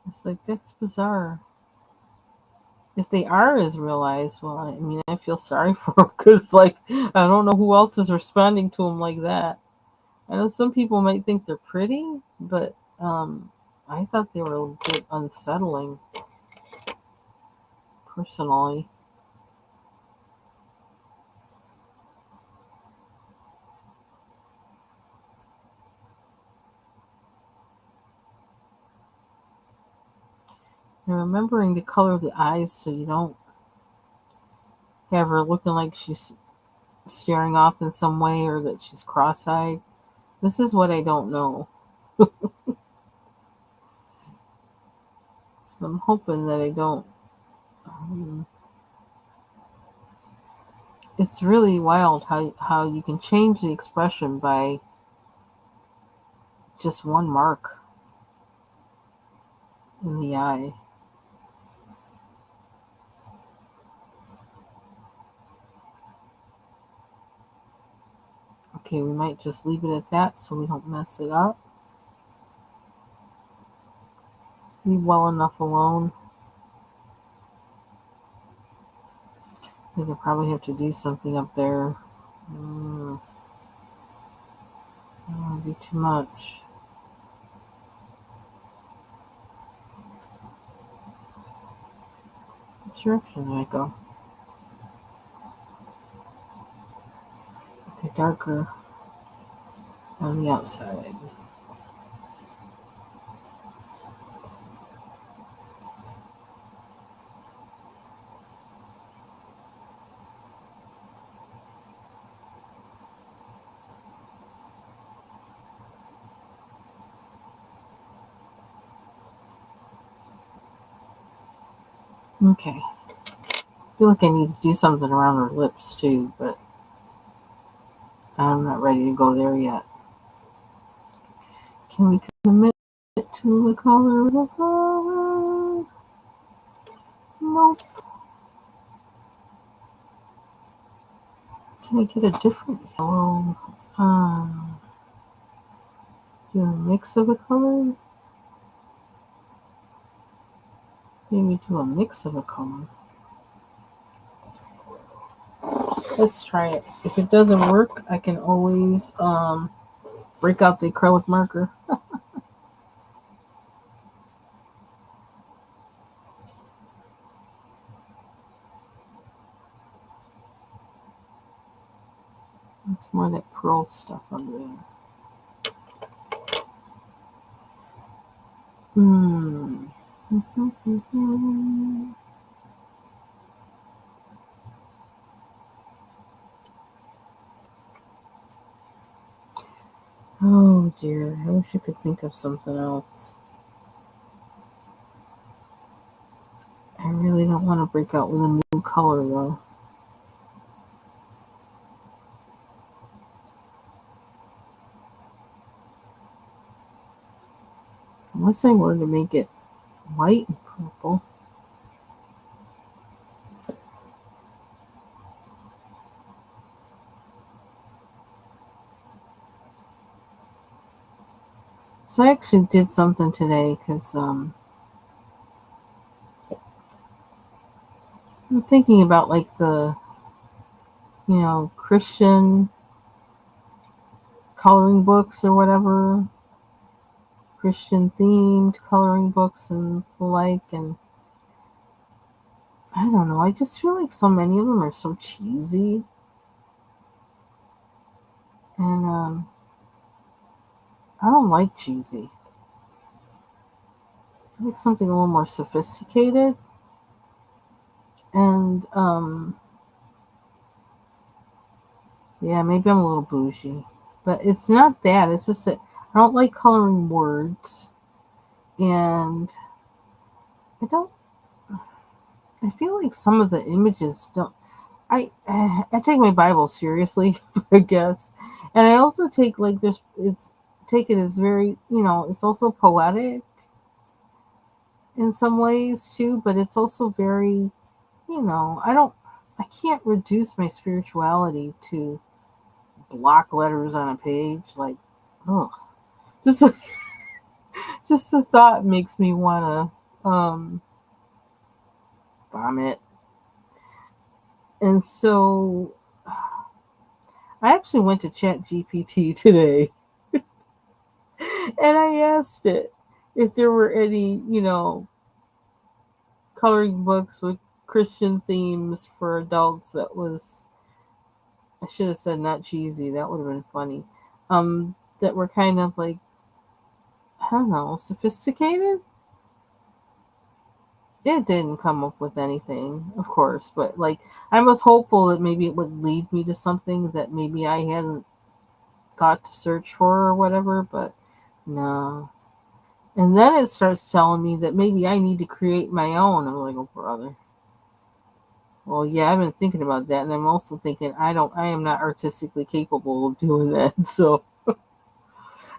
It's like, that's bizarre. If they are his real eyes, well, I mean, I feel sorry for him, because, like, I don't know who else is responding to him like that. I know some people might think they're pretty, but I thought they were a bit unsettling, personally. And remembering the color of the eyes so you don't have her looking like she's staring off in some way, or that she's cross-eyed. This is what I don't know. So I'm hoping that I don't. It's really wild how you can change the expression by just one mark in the eye. Okay, we might just leave it at that so we don't mess it up. Leave well enough alone. I think I probably have to do something up there. That would be too much. Which direction do I go? Okay, darker on the outside. Okay. I feel like I need to do something around her lips too, but I'm not ready to go there yet. Can we commit to the color of the heart? Nope. Can I get a different yellow? Do a mix of a color? Maybe do a mix of a color. Let's try it. If it doesn't work, I can always break out the acrylic marker. It's more that pearl stuff under there. Hmm. Oh dear, I wish I could think of something else. I really don't want to break out with a new color though. Unless I were to make it white and purple. So I actually did something today because I'm thinking about like the, Christian coloring books or whatever, Christian themed coloring books and the like. And I don't know, I just feel like so many of them are so cheesy. And I don't like cheesy. I like something a little more sophisticated. And yeah, maybe I'm a little bougie. But it's not that. It's just that I don't like coloring words. And I don't, I feel like some of the images don't. I take my Bible seriously, I guess, and I also take like take it as very, it's also poetic in some ways too, but it's also very, I can't reduce my spirituality to block letters on a page. Like, oh, just just the thought makes me want to vomit. And so I actually went to Chat GPT today and I asked it if there were any, coloring books with Christian themes for adults that was, I should have said not cheesy, that would have been funny. That were kind of like, I don't know, sophisticated. It didn't come up with anything, of course, but like I was hopeful that maybe it would lead me to something that maybe I hadn't thought to search for or whatever, but no. And then it starts telling me that maybe I need to create my own. I'm like, oh brother. Well, yeah, I've been thinking about that, and I'm also thinking I am not artistically capable of doing that. So,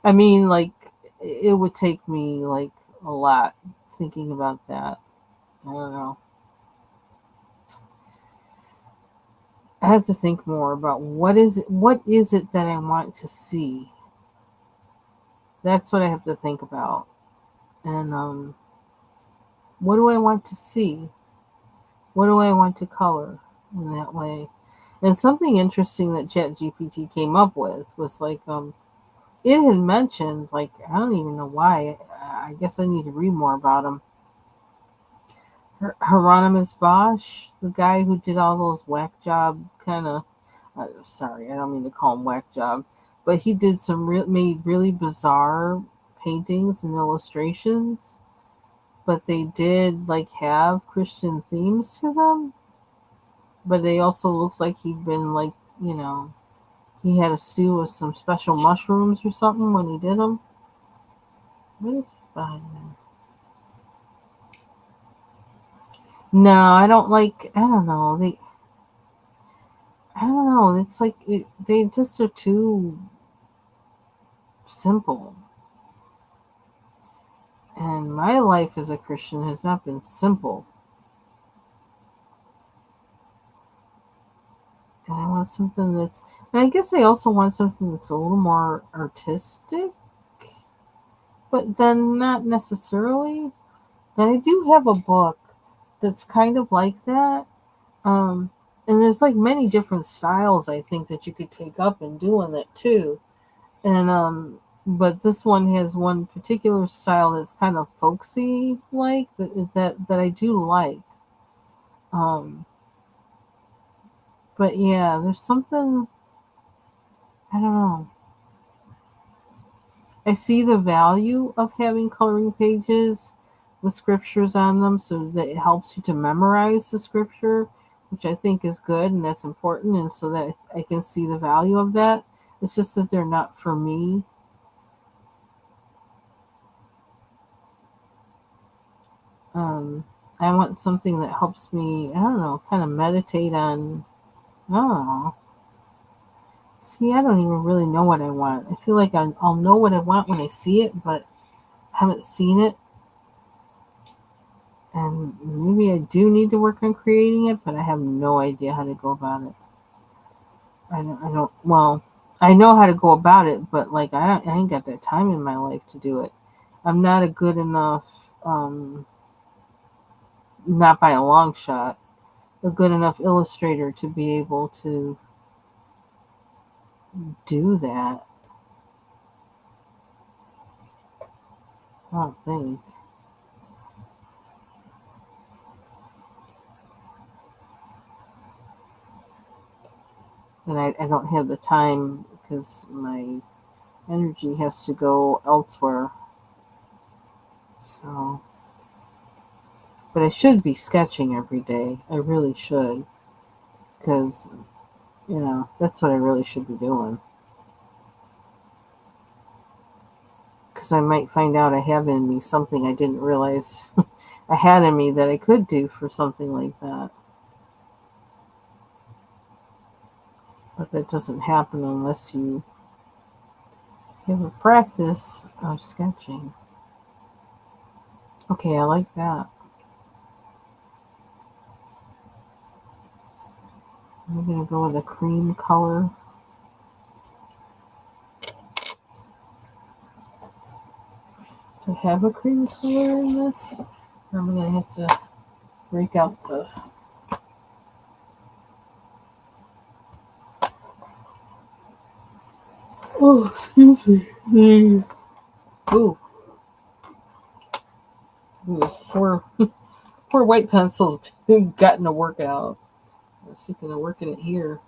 I mean, like, it would take me like a lot thinking about that. I don't know. I have to think more about what is it that I want to see. That's what I have to think about. And what do I want to see? What do I want to color in that way? And something interesting that ChatGPT came up with was like it had mentioned, like, I don't even know why. I guess I need to read more about him. Hieronymus Bosch, the guy who did all those whack job kind of. Sorry, I don't mean to call him whack job, but he did made really bizarre paintings and illustrations, but they did like have Christian themes to them. But they also looks like he'd been like, you know, he had a stew with some special mushrooms or something when he did them. What is behind there? No, I don't like. I don't know. I don't know. It's like they just are too simple. And my life as a Christian has not been simple. And I want something that's. And I guess I also want something that's a little more artistic, but then not necessarily. Then I do have a book that's kind of like that. Um, and there's like many different styles I think that you could take up and do in it too. And but this one has one particular style that's kind of folksy like that I do like. Um, but yeah, there's something I don't know. I see the value of having coloring pages with scriptures on them so that it helps you to memorize the scripture, which I think is good and that's important. And so that I can see the value of that. It's just that they're not for me. Um, I want something that helps me, I don't know, kind of meditate on, I don't know. See, I don't even really know what I want. I feel like I'll know what I want when I see it, but I haven't seen it. And maybe I do need to work on creating it, but I have no idea how to go about it. Well, I know how to go about it, but like, I ain't got that time in my life to do it. I'm not a good enough, not by a long shot, a good enough illustrator to be able to do that. I don't think. And I don't have the time because my energy has to go elsewhere. So, but I should be sketching every day. I really should. Because, that's what I really should be doing. Because I might find out I have in me something I didn't realize I had in me that I could do for something like that. But that doesn't happen unless you have a practice of sketching. Okay, I like that. I'm going to go with a cream color. Do I have a cream color in this? Or am I going to have to break out the... Oh, excuse me. Ooh, this poor white pencil's gotten to work out. I was thinking of working it here.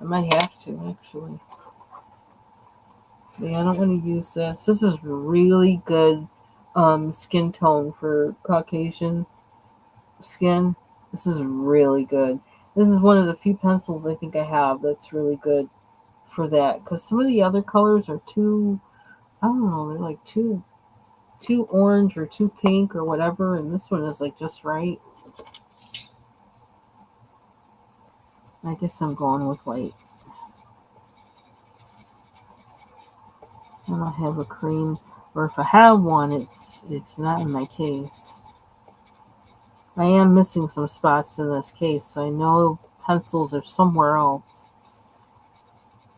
I might have to, actually. Yeah, I don't want to use this. This is really good skin tone for Caucasian skin. This is really good. This is one of the few pencils I think I have that's really good for that. Because some of the other colors are too, I don't know, they're like too orange or too pink or whatever. And this one is like just right. I guess I'm going with white. I don't have a cream, or if I have one, it's not in my case. I am missing some spots in this case, so I know pencils are somewhere else.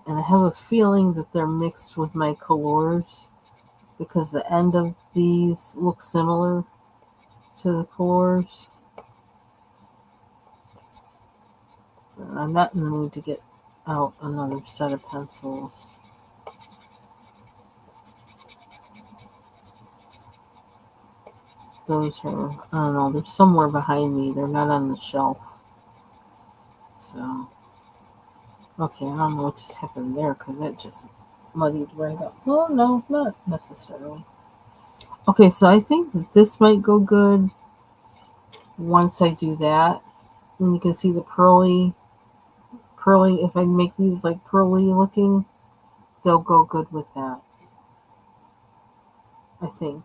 And I have a feeling that they're mixed with my colors because the end of these look similar to the colors. I'm not in the mood to get out another set of pencils. Those are, I don't know, they're somewhere behind me. They're not on the shelf. So, okay, I don't know what just happened there because that just muddied right up. Well, no, not necessarily. Okay, so I think that this might go good once I do that. And you can see the pearly, if I make these like pearly looking, they'll go good with that, I think.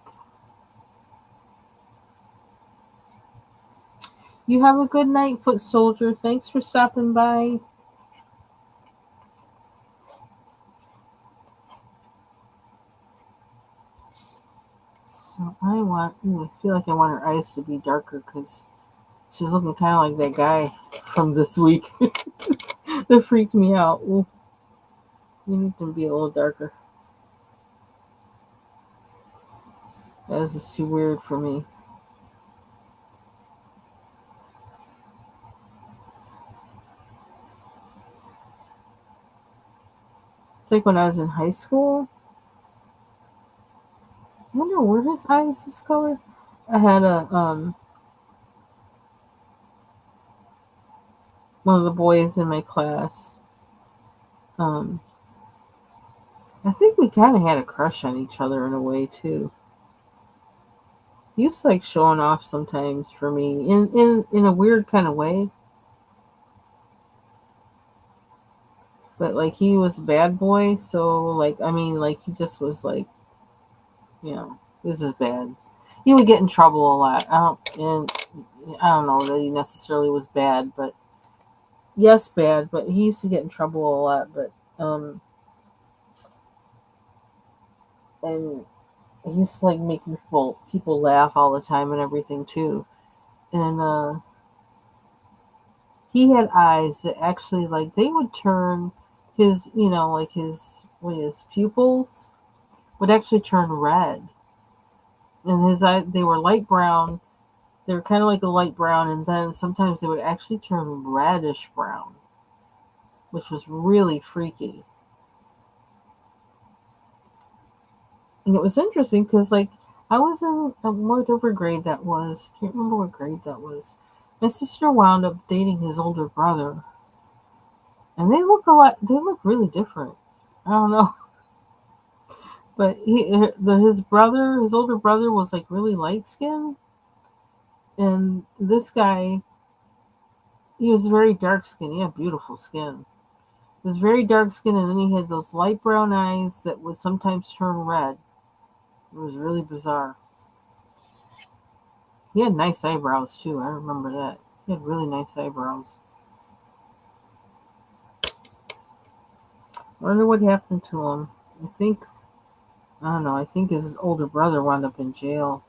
You have a good night, foot soldier. Thanks for stopping by. So I feel like I want her eyes to be darker because she's looking kind of like that guy from this week. That freaked me out. Ooh, we need them to be a little darker. That is just too weird for me. It's like when I was in high school. I wonder where his eyes is color. I had a one of the boys in my class. Um, I think we kind of had a crush on each other in a way too. He used to like showing off sometimes for me in a weird kind of way. But like he was a bad boy, so like I mean like he just was like, this is bad. He would get in trouble a lot. I don't know that he necessarily was bad, but yes, bad. But he used to get in trouble a lot. But and he used to like make people laugh all the time and everything too. And he had eyes that actually like they would turn his like his pupils would actually turn red, and his eye they were light brown. They were kind of like a light brown, and then sometimes they would actually turn reddish brown, which was really freaky. And it was interesting because, like, I was in whatever grade that was. Can't remember what grade that was. My sister wound up dating his older brother, and they look a lot. They look really different. I don't know, but his older brother was like really light skinned, and this guy, he was very dark skinned. He had beautiful skin. He was very dark skinned, and then he had those light brown eyes that would sometimes turn red. It was really bizarre. He had nice eyebrows too. I remember that. He had really nice eyebrows. I wonder what happened to him. I think I don't know. I think his older brother wound up in jail.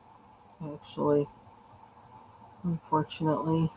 Actually, unfortunately.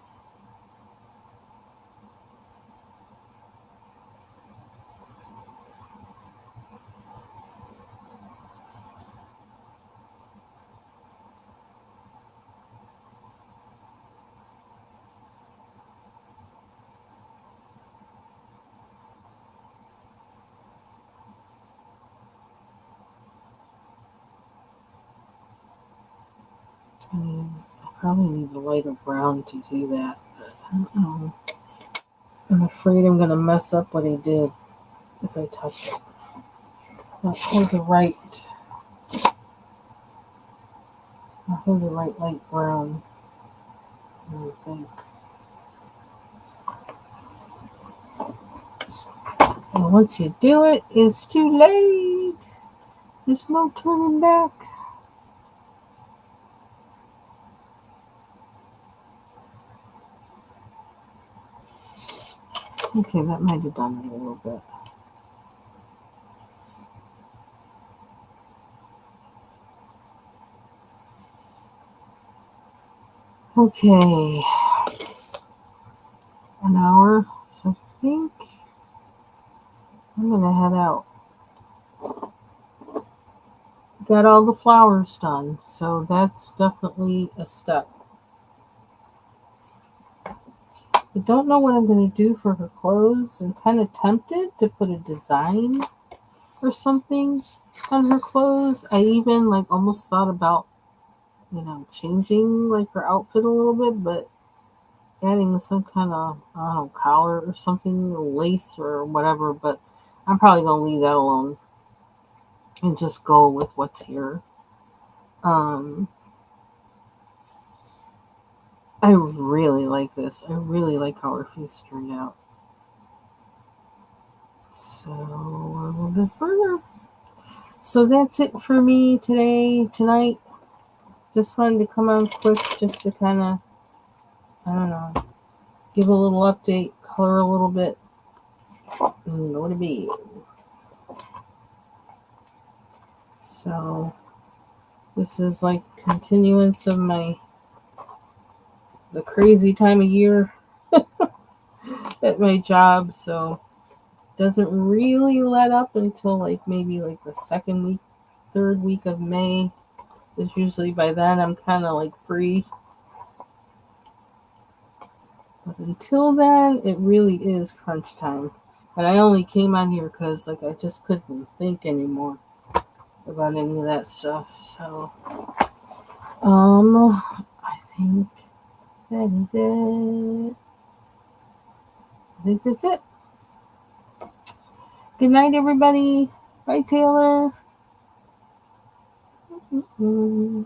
I mean, I probably need a lighter brown to do that. But I don't know. I'm afraid I'm gonna mess up what he did if I touch it. Not hold the right light brown. I think. And once you do it, it's too late. There's no turning back. Okay, that might have done it a little bit. Okay, an hour. So I think I'm gonna head out. Got all the flowers done, so that's definitely a step. I don't know what I'm gonna do for her clothes. I'm kind of tempted to put a design or something on her clothes. I even like almost thought about changing like her outfit a little bit, but adding some kind of I don't know collar or something, or lace or whatever. But I'm probably gonna leave that alone and just go with what's here. Um, I really like this. I really like how her face turned out. So a little bit further. So that's it for me tonight. Just wanted to come on quick just to kind of I don't know, give a little update, color a little bit, and go to bed. So this is like continuance of the crazy time of year at my job. So it doesn't really let up until like maybe like the second week, third week of May. Because usually by then I'm kind of like free. But until then, it really is crunch time. And I only came on here because like I just couldn't think anymore about any of that stuff. So I think that is it. I think that's it. Good night, everybody. Bye, Taylor. Mm-hmm.